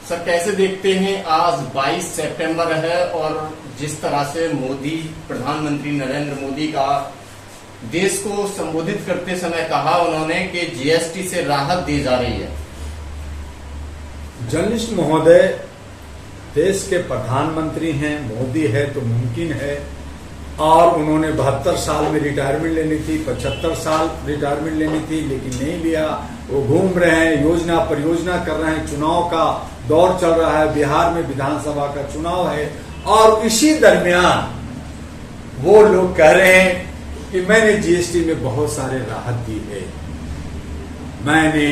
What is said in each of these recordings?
Sir कैसे देखते हैं आज 22 सितंबर है और जिस तरह से प्रधानमंत्री नरेंद्र मोदी का देश को संबोधित करते समय कहा उन्होंने कि जीएसटी से राहत दी जा रही है। जर्नलिस्ट महोदय, देश के प्रधानमंत्री हैं, मोदी है तो मुमकिन है, और उन्होंने 72 साल में रिटायरमेंट लेनी थी, 75 साल रिटायरमेंट लेनी थी, लेकिन नहीं लिया। वो घूम रहे हैं, योजना परियोजना कर रहे हैं, चुनाव का दौर चल रहा है, बिहार में विधानसभा का चुनाव है, और इसी दरमियान वो लोग कह रहे हैं कि मैंने जीएसटी में बहुत सारे राहत दी है। मैंने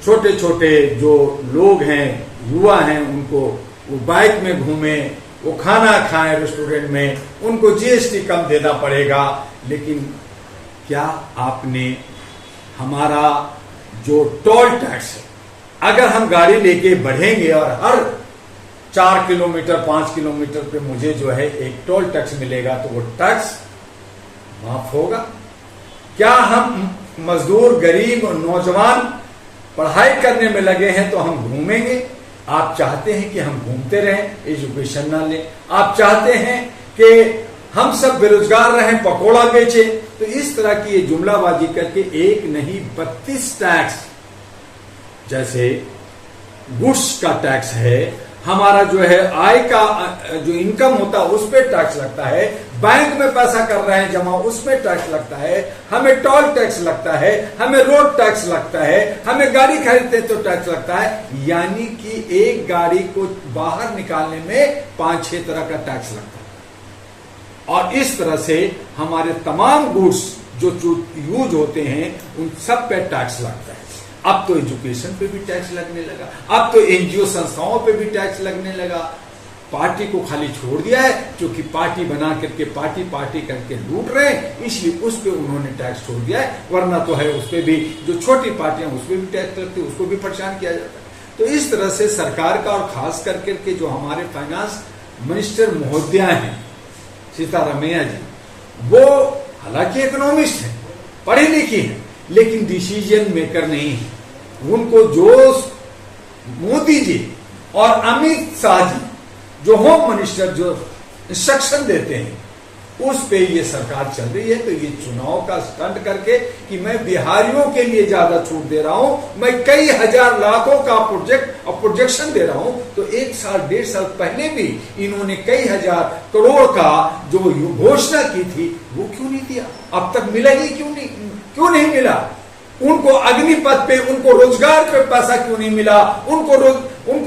छोटे छोटे जो लोग हैं, युवा हैं, उनको वो बाइक में घूमे, वो खाना खाएं रेस्टोरेंट में, उनको जीएसटी कम देना पड़ेगा। लेकिन क्या आपने हमारा जो टोल टैक्स है, अगर हम गाड़ी लेके बढ़ेंगे और हर 4 किलोमीटर 5 किलोमीटर पे मुझे जो है एक टोल टैक्स मिलेगा तो वो टैक्स माफ होगा? क्या हम मजदूर, गरीब और नौजवान पढ़ाई करने में लगे हैं तो हम घूमेंगे? आप चाहते हैं कि हम घूमते रहें, एजुकेशन ना लें? आप चाहते हैं कि हम सब बेरोजगार रहें, पकोड़ा बेचें? तो इस तरह की ये जुमलाबाजी करके एक नहीं 32 टैक्स, जैसे गुड्स का टैक्स है, हमारा जो है आय का जो इनकम होता है उस पर टैक्स लगता है, बैंक में पैसा कर रहे हैं जमा उसमें टैक्स लगता है, हमें टोल टैक्स लगता है, हमें रोड टैक्स लगता है, हमें गाड़ी खरीदते तो टैक्स लगता है। यानी कि एक गाड़ी को बाहर निकालने में 5-6 तरह का टैक्स लगता है। और इस तरह से हमारे तमाम गुड्स जो यूज होते हैं उन सब पे टैक्स लगता है। अब तो एजुकेशन पे भी टैक्स लगने लगा, अब तो एनजीओ संस्थाओं पे भी टैक्स लगने लगा। पार्टी को खाली छोड़ दिया है, क्योंकि पार्टी बना करके पार्टी करके लूट रहे हैं, इसलिए उस पे उन्होंने टैक्स छोड़ दिया है। वरना तो है उस पे भी, जो छोटी पार्टियां उस पे भी टैक्स लगती है, उसको भी परेशान किया जाता है। तो इस तरह से सरकार का, और खास करके जो हमारे फाइनेंस मिनिस्टर महोदया हैं सीतारमैया जी, वो हालांकि इकोनॉमिस्ट हैं, पढ़ी लिखी हैं, लेकिन डिसीजन मेकर नहीं है। उनको जो मोदी जी और अमित शाह जी जो होम मिनिस्टर जो इंस्ट्रक्शन देते हैं उस पे ये सरकार चल रही है। तो ये चुनाव का स्टंट करके कि मैं बिहारियों के लिए ज्यादा छूट दे रहा हूं, मैं कई हजार लाखों का प्रोजेक्शन दे रहा हूं, तो 1 साल 1.5 साल पहले भी इन्होंने कई हजार करोड़ का जो घोषणा की थी वो क्यों नहीं दिया? अब तक मिला ही क्यों नहीं मिला? उनको अग्निपथ पे, उनको रोजगार पे पैसा क्यों नहीं मिला? उनको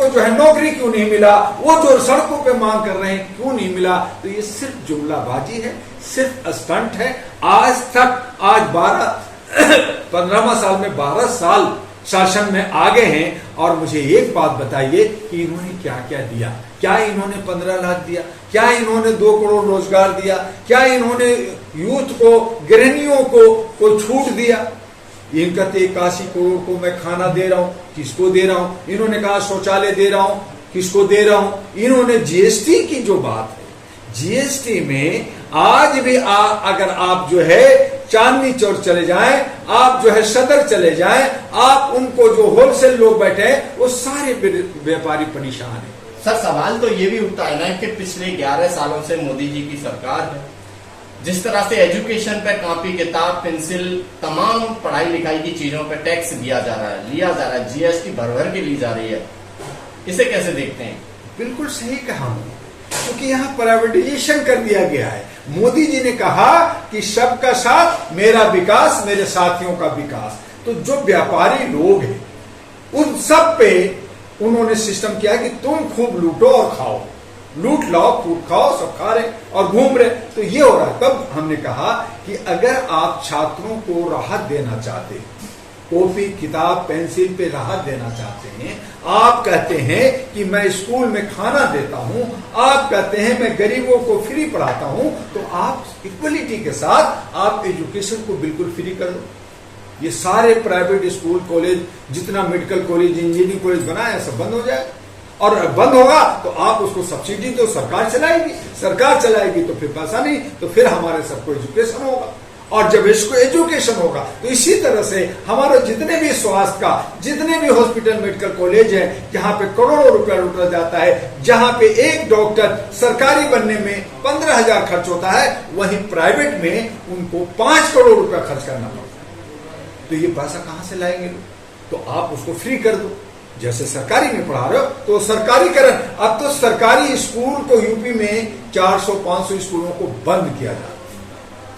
जो है नौकरी क्यों नहीं मिला? वो जो सड़कों पे मांग कर रहे हैं क्यों नहीं मिला? तो ये सिर्फ जुमलाबाजी है, सिर्फ स्टंट है। आज 15वां साल में 12 साल शासन में आ गए हैं, और मुझे एक बात बताइए कि इन्होंने क्या क्या दिया? क्या इन्होंने 15 लाख दिया? क्या इन्होंने 2 करोड़ रोजगार दिया? क्या इन्होंने यूथ को, गृहिणियों को छूट दिया? इनका 81 करोड़ को मैं खाना दे रहा हूं, किसको दे रहा हूं? इन्होंने कहा शौचालय दे रहा हूं, किसको दे रहा हूं? इन्होंने जीएसटी की जो बात है, जीएसटी में आज भी अगर आप जो है चांदनी चौक चले जाएं, आप जो है सदर चले जाएं, आप उनको जो होलसेल लोग बैठे हैं वो सारे व्यापारी परेशान है। सर सवाल तो ये भी उठता है ना कि पिछले 11 सालों से मोदी जी की सरकार है, जिस तरह से एजुकेशन पे कॉपी किताब पेंसिल तमाम पढ़ाई लिखाई की चीजों पे टैक्स लिया जा रहा है, जीएसटी भर के ली जा रही है, इसे कैसे देखते हैं? बिल्कुल सही कहा, क्योंकि यहाँ प्राइवेटाइजेशन कर दिया गया है। मोदी जी ने कहा कि सबका साथ मेरा विकास, मेरे साथियों का विकास। तो जो व्यापारी लोग हैं उन सब पे उन्होंने सिस्टम किया कि तुम खूब लूटो और खाओ, लूट लाओ, फूट खाओ, सब खा रहे और घूम रहे। तो ये हो रहा है। तब हमने कहा कि अगर आप छात्रों को राहत देना चाहते हैं, कॉपी किताब पेंसिल पे राहत देना चाहते हैं, आप कहते हैं कि मैं स्कूल में खाना देता हूं, आप कहते हैं मैं गरीबों को फ्री पढ़ाता हूं, तो आप इक्वलिटी के साथ आप एजुकेशन को बिल्कुल फ्री कर दो। ये सारे प्राइवेट स्कूल कॉलेज, जितना मेडिकल कॉलेज, इंजीनियरिंग कॉलेज बनाया, सब बंद हो जाए। और बंद होगा तो आप उसको सब्सिडी तो सरकार चलाएगी तो फिर पैसा नहीं, तो फिर हमारे सबको एजुकेशन होगा। और जब इसको एजुकेशन होगा तो इसी तरह से हमारे जितने भी स्वास्थ्य का, जितने भी हॉस्पिटल मेडिकल कॉलेज है, जहां पे करोड़ों रुपया लूटा जाता है, जहां पे एक डॉक्टर सरकारी बनने में 15,000 खर्च होता है, वहीं प्राइवेट में उनको 5 करोड़ रुपया खर्च करना पड़ता है। तो ये पैसा कहां से लाएंगे लोग? तो आप उसको फ्री कर दो। जैसे सरकारी में पढ़ा रहे हो तो सरकारीकरण, अब तो सरकारी स्कूल को यूपी में 400-500 स्कूलों को बंद किया जा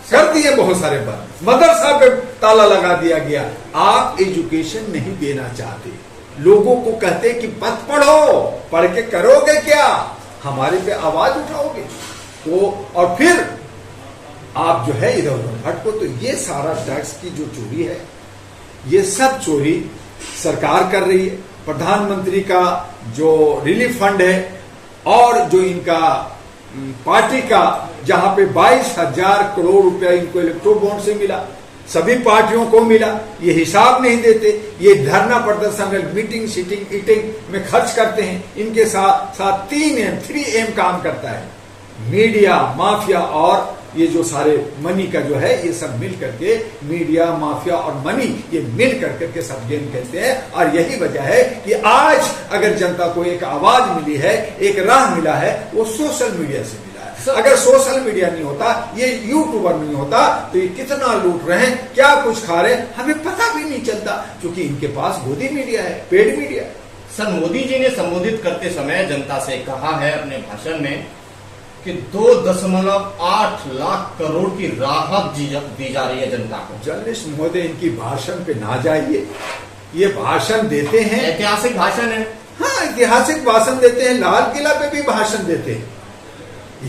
कर दिए, बहुत सारे बंद, मदरसा पे ताला लगा दिया गया। आप एजुकेशन नहीं देना चाहते, लोगों को कहते कि मत पढ़ो, पढ़ के करोगे क्या, हमारे पे आवाज उठाओगे तो, और फिर आप जो है इधर उधर भटको। तो ये सारा टैक्स की जो चोरी है, ये सब चोरी सरकार कर रही है। प्रधानमंत्री का जो रिलीफ फंड है और जो इनका पार्टी का, जहां पे 22,000 करोड़ रुपया इनको इलेक्ट्रो बॉन्ड से मिला, सभी पार्टियों को मिला, ये हिसाब नहीं देते, ये धरना प्रदर्शन में मीटिंग सीटिंग ईटिंग में खर्च करते हैं। इनके साथ साथ 3M काम करता है, मीडिया माफिया और ये जो सारे मनी का जो है, ये सब मिल करके, मीडिया माफिया और मनी ये मिल करके सब गेम खेलते हैं। और यही वजह है कि आज अगर जनता को एक आवाज मिली है, एक राह मिला है, वो सोशल मीडिया से मिला है। अगर सोशल मीडिया नहीं होता, ये यूट्यूबर नहीं होता, तो ये कितना लूट रहे हैं, क्या कुछ खा रहे हैं, हमें पता भी नहीं चलता, क्योंकि इनके पास गोदी मीडिया है, पेड मीडिया है। सर, मोदी जी ने संबोधित करते समय जनता से कहा है अपने भाषण में कि 2.8 लाख करोड़ की राहत दी जा रही है जनता को। जर्नलिस्ट महोदय, इनकी भाषण पे ना जाइए, ये भाषण देते हैं, ऐतिहासिक भाषण है। हाँ, ऐतिहासिक भाषण देते हैं, लाल किला पे भी भाषण देते हैं।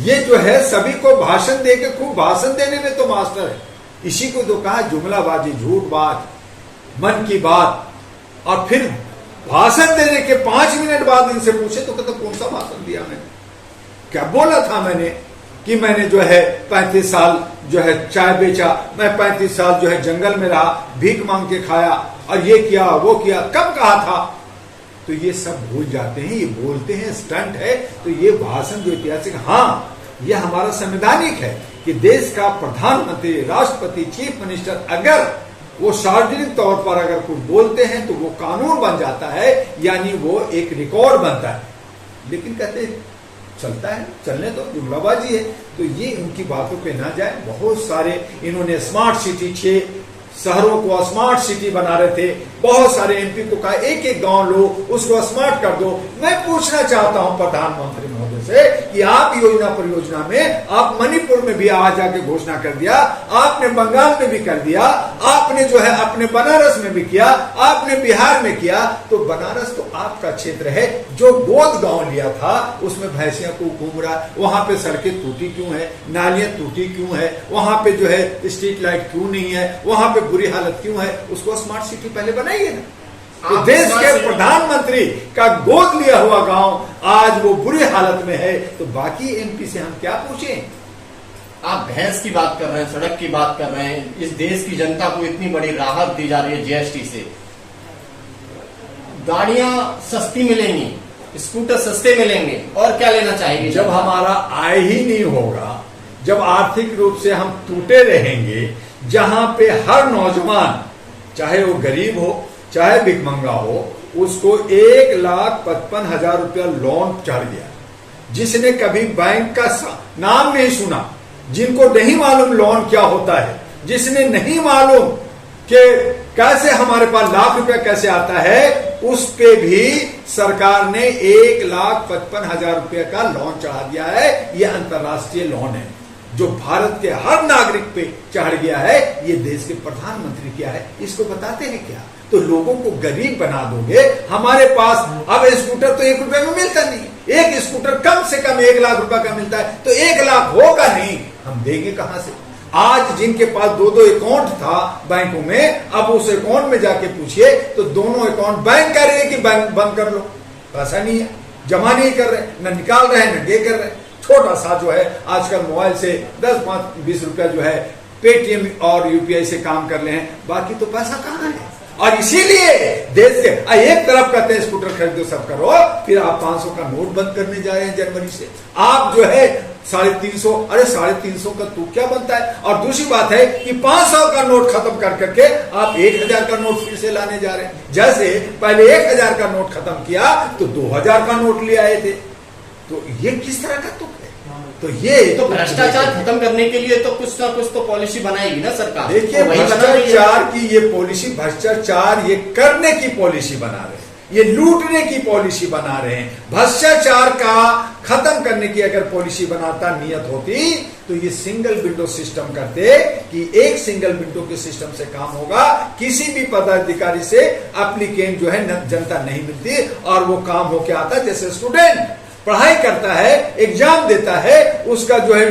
ये जो है सभी को भाषण दे के, खूब भाषण देने में तो मास्टर है। इसी को तो कहा जुमलाबाजी, झूठ बात, मन की बात। और फिर भाषण देने के 5 मिनट बाद इनसे पूछे तो कहते कौन सा भाषण दिया मैंने, क्या बोला था मैंने कि मैंने जो है 35 साल जो है चाय बेचा, मैं 35 साल जो है जंगल में रहा, भीख मांग के खाया, और ये किया वो किया, कब कहा था? तो ये सब भूल जाते हैं, ये बोलते हैं स्टंट है। तो ये भाषण जो ऐतिहासिक, हाँ, ये हमारा संवैधानिक है कि देश का प्रधानमंत्री, राष्ट्रपति, चीफ मिनिस्टर अगर वो सार्वजनिक तौर पर अगर कुछ बोलते हैं तो वो कानून बन जाता है, यानी वो एक रिकॉर्ड बनता है। लेकिन कहते चलता है, चलने तो जुमलाबाजी है। तो ये उनकी बातों पे ना जाए। बहुत सारे इन्होंने स्मार्ट सिटी, 6 शहरों को स्मार्ट सिटी बना रहे थे, बहुत सारे एमपी को कहा एक एक गांव लो, उसको स्मार्ट कर दो। मैं पूछना चाहता हूं प्रधानमंत्री महोदय से कि आप योजना परियोजना में, आप मणिपुर में भी आज आके घोषणा कर दिया, आपने बंगाल में भी कर दिया, आपने जो है अपने बनारस में भी किया, आपने बिहार में किया, तो बनारस तो आपका क्षेत्र है। जो गोद गांव लिया था उसमें भैंसियां को घूम रहा, वहां पे सड़कें टूटी क्यों है, नालियां टूटी क्यों है, वहां पे जो है स्ट्रीट लाइट क्यों नहीं है, वहां पे बुरी हालत क्यों है, उसको स्मार्ट सिटी पहले बनाइए ना। तो देश के प्रधानमंत्री का गोद लिया हुआ गांव आज वो बुरी हालत में है, तो बाकी एमपी से हम क्या पूछें? आप भैंस की बात कर रहे हैं, सड़क की बात कर रहे हैं, इस देश की जनता को इतनी बड़ी राहत दी जा रही है जीएसटी से, गाड़ियां सस्ती मिलेंगी, स्कूटर सस्ते मिलेंगे, और क्या लेना चाहेंगे? जब हमारा आय ही नहीं होगा, जब आर्थिक रूप से हम टूटे रहेंगे, जहां पे हर नौजवान, चाहे वो गरीब हो चाहे भिखमंगा हो, उसको 1,55,000 रुपया लोन चढ़ गया। जिसने कभी बैंक का नाम नहीं सुना, जिनको नहीं मालूम लोन क्या होता है, जिसने नहीं मालूम कि कैसे हमारे पास लाख रुपया कैसे आता है, उस पे भी सरकार ने 1,55,000 रुपया का लोन चढ़ा दिया है। यह अंतर्राष्ट्रीय लोन है जो भारत के हर नागरिक पे चढ़ गया है। ये देश के प्रधानमंत्री क्या है, इसको बताते हैं क्या? तो लोगों को गरीब बना दोगे। हमारे पास अब स्कूटर तो 1 रुपए में मिलता नहीं, एक स्कूटर कम से कम 1 लाख रुपए का मिलता है, तो 1 लाख होगा नहीं, हम देंगे कहां से? आज जिनके पास 2-2 अकाउंट था बैंकों में, अब उस अकाउंट में जाके पूछिए तो दोनों अकाउंट बैंक कह रहे हैं कि बैंक बंद कर लो, पैसा नहीं है, जमा नहीं कर रहे, न निकाल रहे हैं न ये कर रहे। छोटा सा जो है आजकल मोबाइल से 10-5-20 रुपया जो है पेटीएम और यूपीआई से काम कर ले हैं, बाकी तो पैसा कहाँ है? और इसीलिए देश के एक तरफ कहते हैं स्कूटर खरीदो सब करो, फिर आप 500 का नोट बंद करने जा रहे हैं जनवरी से। आप जो है 350, अरे 350 का तू क्या बनता है। और दूसरी बात है कि 500 का नोट खत्म कर करके आप 1000 का नोट फिर से लाने जा रहे हैं। जैसे पहले 1000 का नोट खत्म किया तो 2000 का नोट ले आए थे। तो ये किस तरह का तुक है। तो ये तो भ्रष्टाचार खत्म करने के लिए तो कुछ ना कुछ तो पॉलिसी बनाएगी ना सरकार। देखिए, भ्रष्टाचार की ये पॉलिसी, भ्रष्टाचार ये करने की पॉलिसी बना रहे हैं, ये लूटने की पॉलिसी बना रहे हैं। भ्रष्टाचार का खत्म करने की अगर पॉलिसी बनाता नियत होती तो ये सिंगल विंडो सिस्टम करते कि एक सिंगल विंडो के सिस्टम से काम होगा, किसी भी पदाधिकारी से एप्लीकेंट जो है जनता नहीं मिलती और वो काम होके आता। जैसे स्टूडेंट पढ़ाई करता है, एग्जाम देता है, उसका जो है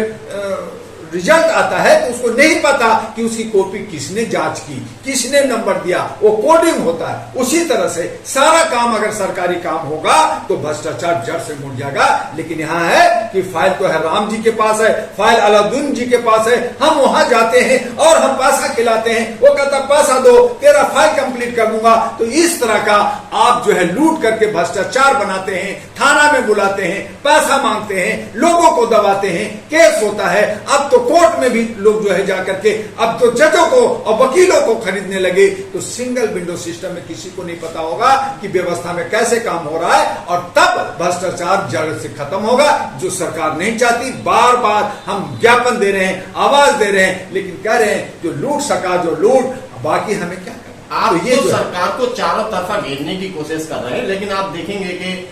रिजल्ट आता है तो उसको नहीं पता कि उसकी कॉपी किसने जांच की, किसने नंबर दिया, वो कोडिंग होता है। उसी तरह से सारा काम अगर सरकारी काम होगा तो भ्रष्टाचार जड़ से मुड़ जाएगा। लेकिन यहाँ है कि फाइल तो है राम जी के पास है, फाइल अलाउद्दीन जी के पास है, हम वहां जाते हैं और हम पैसा खिलाते हैं, वो कहता पैसा दो तेरा फाइल कंप्लीट कर दूंगा। तो इस तरह का आप जो है लूट करके भ्रष्टाचार बनाते हैं, थाना में बुलाते हैं, पैसा मांगते हैं, लोगों को दबाते हैं, केस होता है। अब तो कोर्ट में भी लोग जो है जाकर के अब तो जजों को और वकीलों को खरीदने लगे। तो सिंगल विंडो सिस्टम में किसी को नहीं पता होगा कि व्यवस्था में कैसे काम हो रहा है और तब भ्रष्टाचार जड़ से खत्म होगा, जो सरकार नहीं चाहती। बार बार हम ज्ञापन दे रहे हैं, आवाज दे रहे हैं, लेकिन कह रहे हैं जो लूट सका जो लूट, बाकी हमें क्या करना। आप तो ये तो सरकार को चारों तरफा घेरने की कोशिश कर रहे हैं, लेकिन आप देखेंगे कि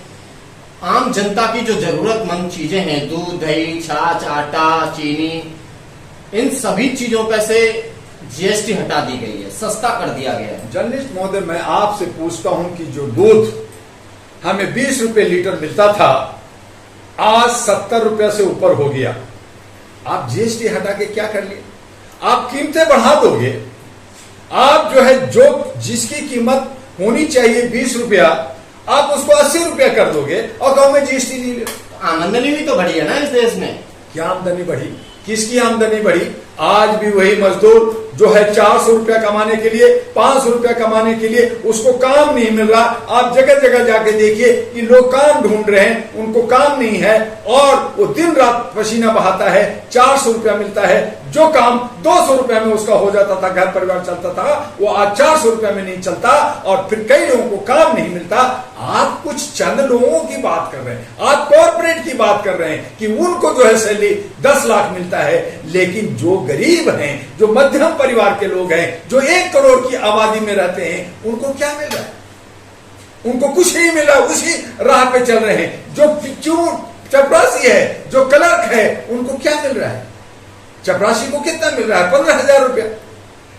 आम जनता की जो जरूरतमंद चीजें हैं, दूध, दही, छाछ, आटा, चीनी, इन सभी चीजों पर से जीएसटी हटा दी गई है, सस्ता कर दिया गया है। जर्नलिस्ट महोदय, मैं आपसे पूछता हूं कि जो दूध हमें 20 रुपए लीटर मिलता था, आज 70 रुपए से ऊपर हो गया। आप जीएसटी हटा के क्या कर लिए? आप कीमतें बढ़ा दोगे। आप जो है जो जिसकी कीमत होनी चाहिए 20 रुपया, आप उसको 80 रुपया कर दोगे और गांव में जीएसटी नहीं ले। आमदनी भी तो बढ़ी है ना इस देश में। क्या आमदनी बढ़ी? किसकी आमदनी बढ़ी? आज भी वही मजदूर जो है 400 रुपया कमाने के लिए, 500 रुपया कमाने के लिए उसको काम नहीं मिल रहा। आप जगह जगह जाके देखिए कि लोग काम ढूंढ रहे हैं, उनको काम नहीं है और वो दिन रात पसीना बहाता है। 400 रुपया मिलता है, जो काम 200 रुपया में उसका हो जाता था, घर परिवार चलता था, वो आज 400 रुपया में नहीं चलता और फिर कई लोगों को काम नहीं मिलता। आप कुछ चंद लोगों की बात कर रहे हैं, आप कॉर्पोरेट की बात कर रहे हैं कि उनको जो है सैलरी 10 लाख मिलता है, लेकिन जो गरीब हैं, जो मध्यम परिवार के लोग हैं, जो 1 करोड़ की आबादी में रहते हैं, उनको क्या मिल रहा है? उनको कुछ नहीं मिल रहा, उसी राह पे चल रहे हैं। जो क्यों चपरासी है, जो क्लर्क है, उनको क्या मिल रहा है? चपरासी को कितना मिल रहा है? 15,000 रुपया।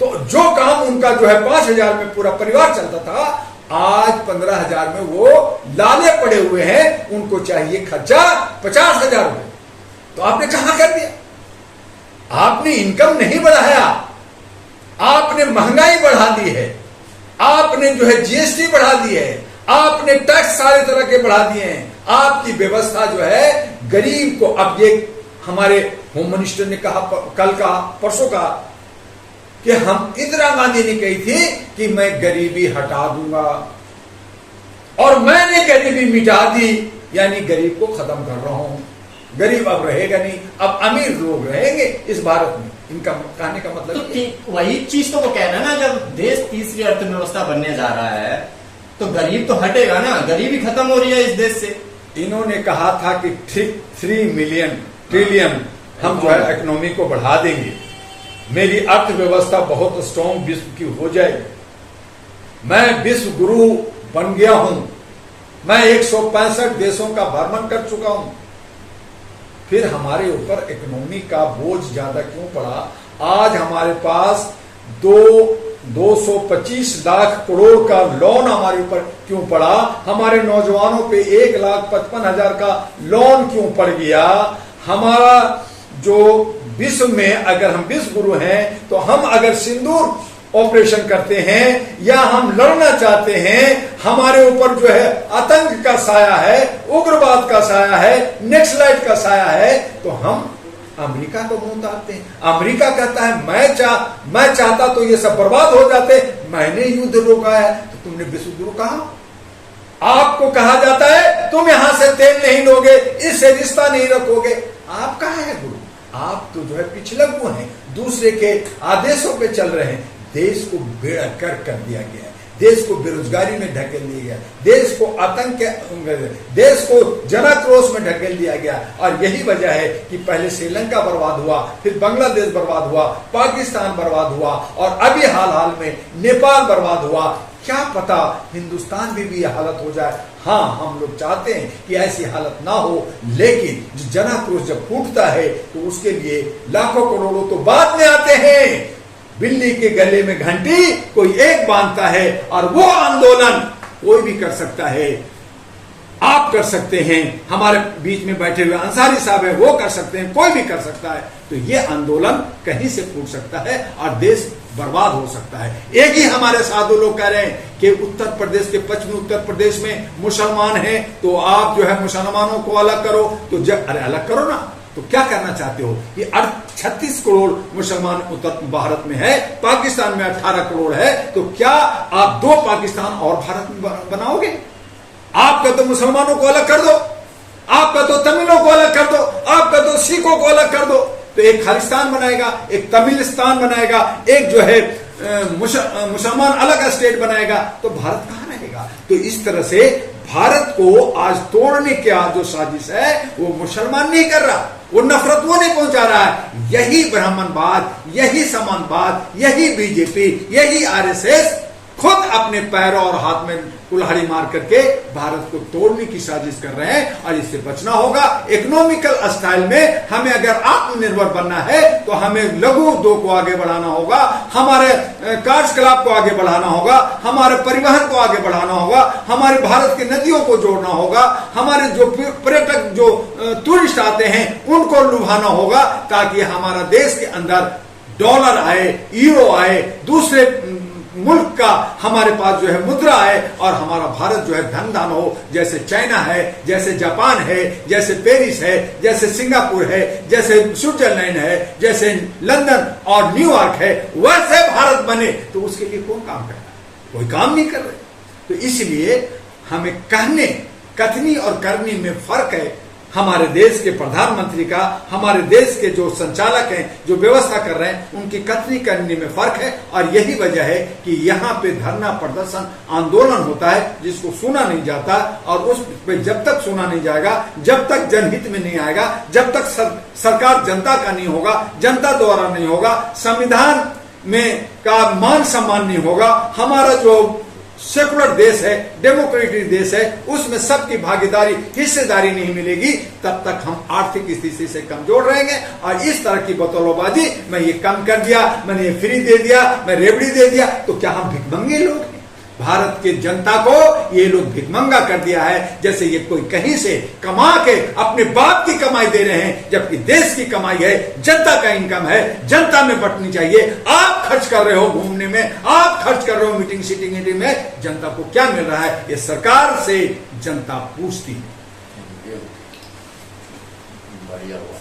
तो जो काम उनका जो है 5,000 में पूरा परिवार चलता था, आज 15,000 में वो लाले पड़े हुए हैं, उनको चाहिए खर्चा 50,000 रुपये। तो आपने कहां कर दिया? आपने इनकम नहीं बढ़ाया, आपने महंगाई बढ़ा दी है, आपने जो है जीएसटी बढ़ा दी है, आपने टैक्स सारे तरह के बढ़ा दिए हैं। आपकी व्यवस्था जो है गरीब को, अब ये हमारे होम मिनिस्टर ने कहा, कल का परसों का, कि हम इंदिरा गांधी ने कही थी कि मैं गरीबी हटा दूंगा और मैंने गरीबी मिटा दी, यानी गरीब को खत्म कर रहा हूं। गरीब अब रहेगा नहीं, अब अमीर लोग रहेंगे इस भारत में। इनका कहने का मतलब तो वही चीज तो वो कह रहे हैं ना, जब देश तीसरी अर्थव्यवस्था बनने जा रहा है तो गरीब तो हटेगा ना, गरीबी खत्म हो रही है इस देश से। इन्होंने कहा था कि 3 ट्रिलियन हम जो है इकोनॉमी को बढ़ा देंगे, मेरी अर्थव्यवस्था बहुत स्ट्रॉन्ग विश्व की हो जाएगी, मैं विश्व गुरु बन गया हूं, मैं 165 देशों का भ्रमण कर चुका हूं। फिर हमारे ऊपर इकोनॉमी का बोझ ज्यादा क्यों पड़ा? आज हमारे पास 225 लाख करोड़ का लोन हमारे ऊपर क्यों पड़ा? हमारे नौजवानों पे 1,55,000 का लोन क्यों पड़ गया? हमारा जो विश्व में, अगर हम विश्व गुरु हैं तो हम अगर सिंदूर ऑपरेशन करते हैं या हम लड़ना चाहते हैं, हमारे ऊपर जो है आतंक का साया है, उग्रवाद का साया है, नक्सलाइट का साया है, तो हम अमेरिका को मुंह उतारते हैं। अमेरिका कहता है मैं चाहता तो ये सब बर्बाद हो जाते, मैंने युद्ध रोका है, तो तुमने विश्व युद्ध रोका। आपको कहा जाता है तुम यहां से तेल नहीं लोगे, इससे रिश्ता नहीं रखोगे। आप कहा है गुरु? आप तो जो है पिछलग्गु हैं, दूसरे के आदेशों पे चल रहे हैं। देश को बेड़ा कर दिया गया है, देश को बेरोजगारी में ढकेल दिया गया, देश को आतंक, देश को जनाक्रोश में ढकेल दिया गया। और यही वजह है कि पहले श्रीलंका बर्बाद हुआ, फिर बांग्लादेश बर्बाद हुआ, पाकिस्तान बर्बाद हुआ, और अभी हाल में नेपाल बर्बाद हुआ। क्या पता हिंदुस्तान में भी यह हालत हो जाए। हाँ, हम लोग चाहते हैं कि ऐसी हालत ना हो, लेकिन जनाक्रोश जब फूटता है तो उसके लिए लाखों करोड़ों तो बाद में आते हैं। बिल्ली के गले में घंटी कोई एक बांधता है, और वो आंदोलन कोई भी कर सकता है। आप कर सकते हैं, हमारे बीच में बैठे हुए अंसारी साहब है वो कर सकते हैं, कोई भी कर सकता है। तो ये आंदोलन कहीं से फूट सकता है और देश बर्बाद हो सकता है। एक ही हमारे साधु लोग कह रहे हैं कि उत्तर प्रदेश के पश्चिमी उत्तर प्रदेश में मुसलमान हैं, तो आप जो है मुसलमानों को अलग करो। तो अरे अलग करो ना, तो क्या करना चाहते हो? कि 36 करोड़ मुसलमान उत्तर भारत में है, पाकिस्तान में 18 करोड़ है, तो क्या आप 2 पाकिस्तान और भारत में बनाओगे? आपका तो मुसलमानों को अलग कर दो, आपका तो तमिलों को अलग कर दो, आपका तो सिखों को अलग कर दो, तो एक खालिस्तान बनाएगा, एक तमिलिस्तान बनाएगा, एक जो है मुसलमान अलग स्टेट बनाएगा, तो भारत कहां रहेगा? तो इस तरह से भारत को आज तोड़ने की जो साजिश है वो मुसलमान नहीं कर रहा, वो नफरत वो नहीं पहुंचा रहा है। यही ब्राह्मणवाद, यही समानवाद, यही बीजेपी, यही आरएसएस खुद अपने पैरों और हाथ में कुल्हाड़ी मार करके भारत को तोड़ने की साजिश कर रहे हैं। और इससे बचना होगा। इकोनॉमिकल स्टाइल में हमें अगर आत्मनिर्भर बनना है तो हमें लघु उद्योग को आगे बढ़ाना होगा, हमारे कार्यकलाप को आगे बढ़ाना होगा, हमारे परिवहन को आगे बढ़ाना होगा, हमारे भारत की नदियों को जोड़ना होगा, हमारे जो पर्यटक जो टूरिस्ट आते हैं उनको लुभाना होगा, ताकि हमारा देश के अंदर डॉलर आए, यूरो आए, दूसरे मुल्क का हमारे पास जो है मुद्रा है, और हमारा भारत जो है धनदान हो। जैसे चाइना है, जैसे जापान है, जैसे पेरिस है, जैसे सिंगापुर है, जैसे स्विट्जरलैंड है, जैसे लंदन और न्यूयॉर्क है, वैसे भारत बने। तो उसके लिए कौन काम कर रहा है? कोई काम नहीं कर रहे। तो इसलिए हमें कथनी और करनी में फर्क है। हमारे देश के प्रधानमंत्री का, हमारे देश के जो संचालक हैं, जो व्यवस्था कर रहे हैं, उनकी कथनी करने में फर्क है। और यही वजह है कि यहाँ पे धरना प्रदर्शन आंदोलन होता है जिसको सुना नहीं जाता, और उस पे जब तक सुना नहीं जाएगा, जब तक जनहित में नहीं आएगा, जब तक सरकार जनता का नहीं होगा, जनता द्वारा नहीं होगा, संविधान में का मान सम्मान नहीं होगा, हमारा जो सेकुलर देश है, डेमोक्रेटिक देश है, उसमें सबकी भागीदारी, हिस्सेदारी नहीं मिलेगी, तब तक हम आर्थिक स्थिति से कमजोर रहेंगे। और इस तरह की बतौलबाजी, मैं ये कम कर दिया, मैंने ये फ्री दे दिया, मैं रेवड़ी दे दिया, तो क्या हम भिखमंगे लोग हैं? भारत के जनता को ये लोग भिखमंगा कर दिया है, जैसे ये कोई कहीं से कमा के अपने बाप की कमाई दे रहे हैं, जबकि देश की कमाई है, जनता का इनकम है, जनता में बंटनी चाहिए। आप खर्च कर रहे हो घूमने में, आप खर्च कर रहे हो मीटिंग सीटिंग में, जनता को क्या मिल रहा है? ये सरकार से जनता पूछती है। बढ़िया हुआ।